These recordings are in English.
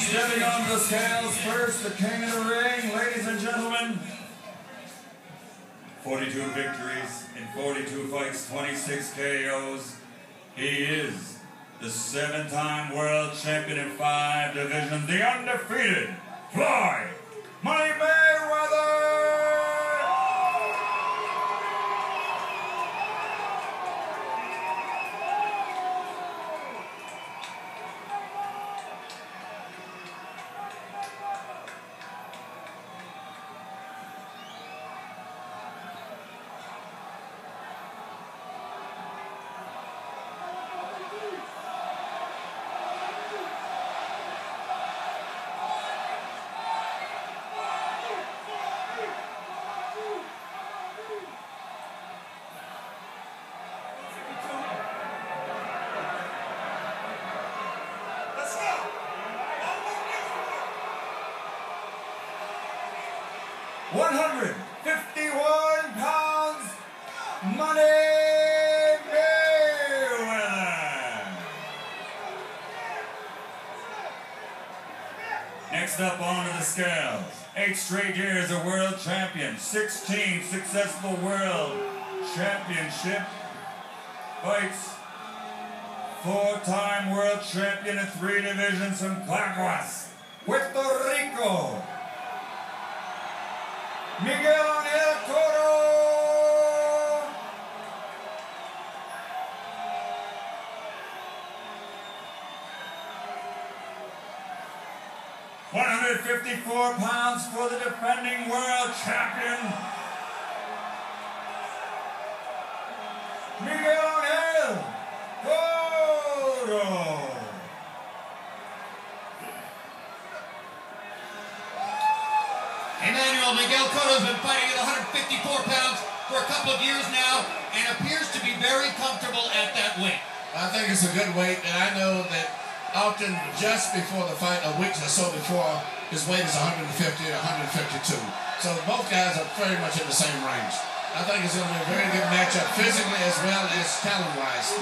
Stepping onto the scales first, the king of the ring, ladies and gentlemen. 42 victories in 42 fights, 26 KOs. He is the 7-time world champion in 5 divisions, the undefeated Floyd Money Mayweather! 151 pounds, Money Mayweather. Next up onto the scales, 8 straight years a world champion, 16 successful world championship fights, 4-time world champion in 3 divisions from Caguas, Puerto Rico. Miguel Cotto. 154 pounds for the defending world champion, Miguel Cotto. Miguel Cotto's been fighting at 154 pounds for a couple of years now and appears to be very comfortable at that weight. I think it's a good weight, and I know that often just before the fight, a week or so before, his weight is 150 to 152. So both guys are very much in the same range. I think it's going to be a very good matchup physically as well as talent-wise.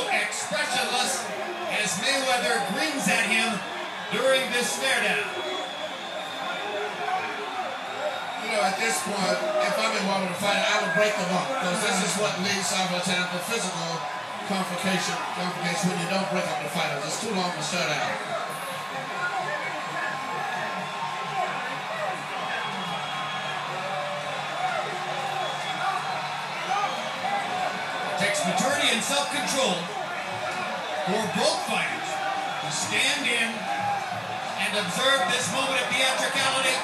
Expressionless as Mayweather grins at him during this stare down. You know, at this point, if I'm involved in a fight, I would break them up, because this is what leads oftentimes to physical complications when you don't break up the fighters. It's too long to start out. It takes maturity and self-control for both fighters to stand in and observe this moment of theatricality.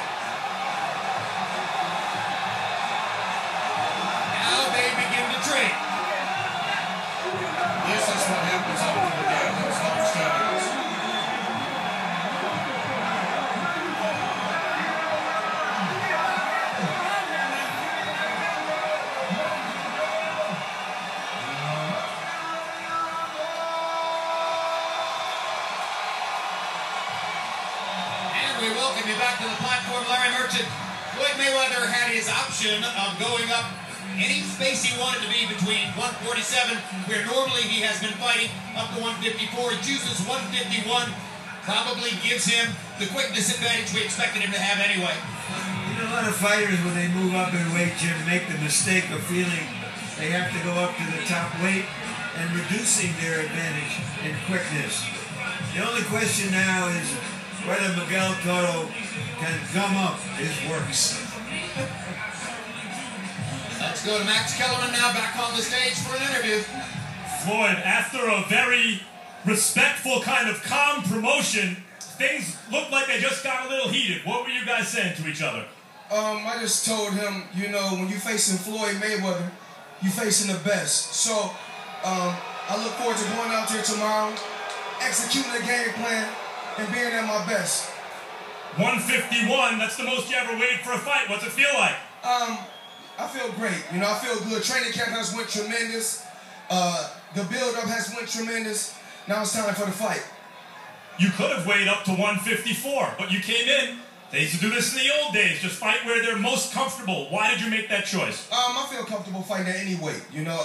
Now they begin to trade. This is what happens after the game. Those long strategies. We welcome you back to the platform, Larry Merchant. Floyd Mayweather had his option of going up any space he wanted to be between 147, where normally he has been fighting, up to 154. He chooses 151. Probably gives him the quickness advantage we expected him to have anyway. You know, a lot of fighters, when they move up in weight, Jim, make the mistake of feeling they have to go up to the top weight and reducing their advantage in quickness. The only question now is whether Miguel Cotto can gum up his works. Let's go to Max Kellerman now, back on the stage for an interview. Floyd, after a very respectful kind of calm promotion, things looked like they just got a little heated. What were you guys saying to each other? I just told him, you know, when you're facing Floyd Mayweather, you're facing the best. So I look forward to going out there tomorrow, executing the game plan, and being at my best. 151, that's the most you ever weighed for a fight. What's it feel like? I feel great. You know, I feel good. Training camp has went tremendous. The build-up has went tremendous. Now it's time for the fight. You could have weighed up to 154, but you came in. They used to do this in the old days, just fight where they're most comfortable. Why did you make that choice? I feel comfortable fighting at any weight. You know,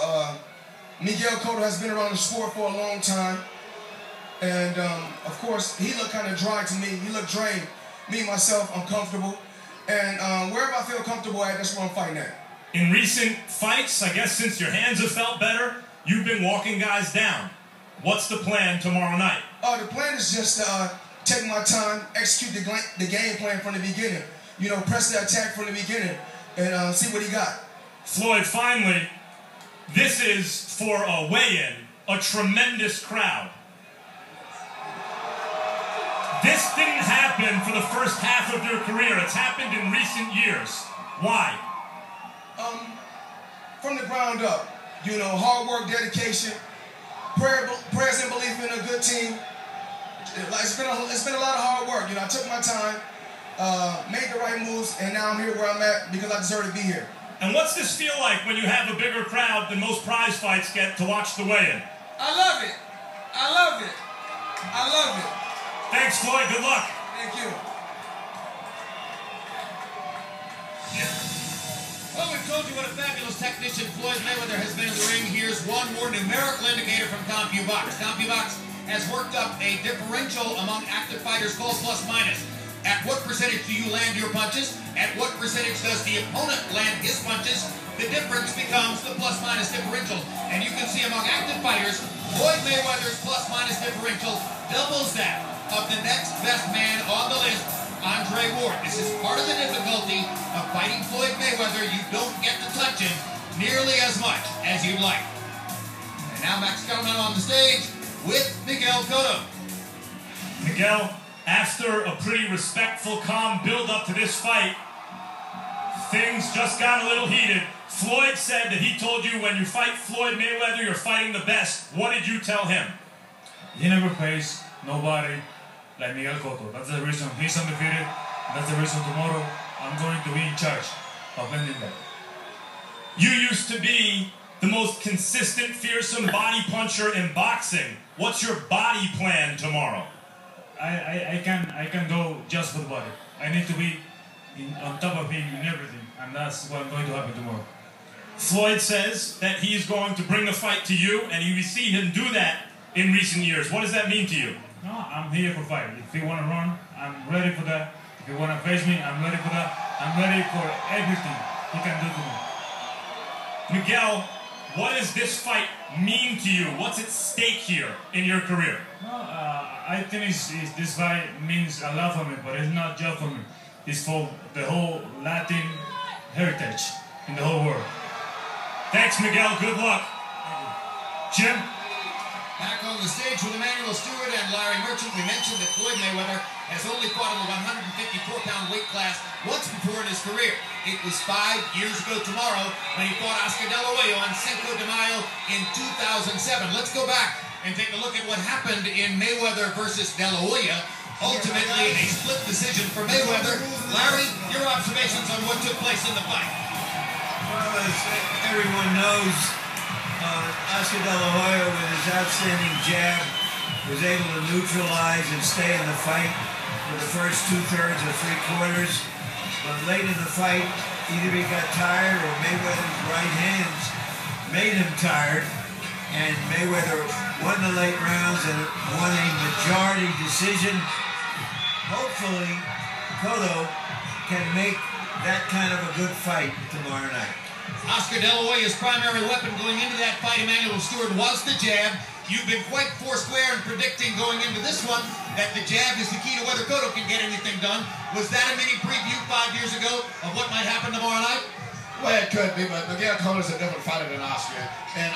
Miguel Cotto has been around the sport for a long time. And, of course, he looked kind of dry to me. He looked drained. Me, myself, I'm comfortable. And wherever I feel comfortable at, that's where I'm fighting at. In recent fights, I guess since your hands have felt better, you've been walking guys down. What's the plan tomorrow night? The plan is just to take my time, execute the game plan from the beginning. You know, press the attack from the beginning and see what he got. Floyd, finally, this is for a weigh-in, a tremendous crowd. This didn't happen for the first half of your career. It's happened in recent years. Why? From the ground up. You know, hard work, dedication, prayers and belief in a good team. It's been a lot of hard work. You know, I took my time, made the right moves, and now I'm here where I'm at because I deserve to be here. And what's this feel like when you have a bigger crowd than most prize fights get to watch the weigh-in? I love it. I love it. I love it. Thanks, Floyd. Good luck. Thank you. Well, we've told you what a fabulous technician Floyd Mayweather has been in the ring. Here's one more numerical indicator from CompuBox. CompuBox has worked up a differential among active fighters called plus minus. At what percentage do you land your punches? At what percentage does the opponent land his punches? The difference becomes the plus minus differential. And you can see among active fighters, Floyd Mayweather's plus minus differential doubles that of the next best man on the list, Andre Ward. This is part of the difficulty of fighting Floyd Mayweather. You don't get to touch him nearly as much as you'd like. And now Max Kellerman on the stage with Miguel Cotto. Miguel, after a pretty respectful, calm build-up to this fight, things just got a little heated. Floyd said that he told you when you fight Floyd Mayweather, you're fighting the best. What did you tell him? He never faced nobody like Miguel Cotto. That's the reason he's undefeated. That's the reason tomorrow I'm going to be in charge of ending that. You used to be the most consistent, fearsome body puncher in boxing. What's your body plan tomorrow? I can go just for the body. I need to be on top of him in everything, and that's what's going to happen tomorrow. Floyd says that he is going to bring the fight to you, and you see him do that in recent years. What does that mean to you? No, I'm here for fight. If he want to run, I'm ready for that. If he want to face me, I'm ready for that. I'm ready for everything he can do to me. Miguel, what does this fight mean to you? What's at stake here in your career? No, I think this fight means a lot for me, but it's not just for me. It's for the whole Latin heritage in the whole world. Thanks, Miguel. Good luck. Jim? Back on the stage with Emmanuel Stewart and Larry Merchant. We mentioned that Floyd Mayweather has only fought in the 154-pound weight class once before in his career. It was 5 years ago tomorrow when he fought Oscar De La Hoya on Cinco de Mayo in 2007. Let's go back and take a look at what happened in Mayweather versus De La Hoya. Ultimately, a split decision for Mayweather. Larry, your observations on what took place in the fight? Well, as everyone knows, Oscar De La Hoya, with his outstanding jab, was able to neutralize and stay in the fight for the first 2/3 or 3/4. But late in the fight, either he got tired or Mayweather's right hands made him tired. And Mayweather won the late rounds and won a majority decision. Hopefully, Cotto can make that kind of a good fight tomorrow night. Oscar De La Hoya's primary weapon going into that fight, Emmanuel Stewart, was the jab. You've been quite foursquare in predicting going into this one that the jab is the key to whether Cotto can get anything done. Was that a mini preview 5 years ago of what might happen tomorrow night? Well, it could be, but Miguel Cotto's a different fighter than Oscar. And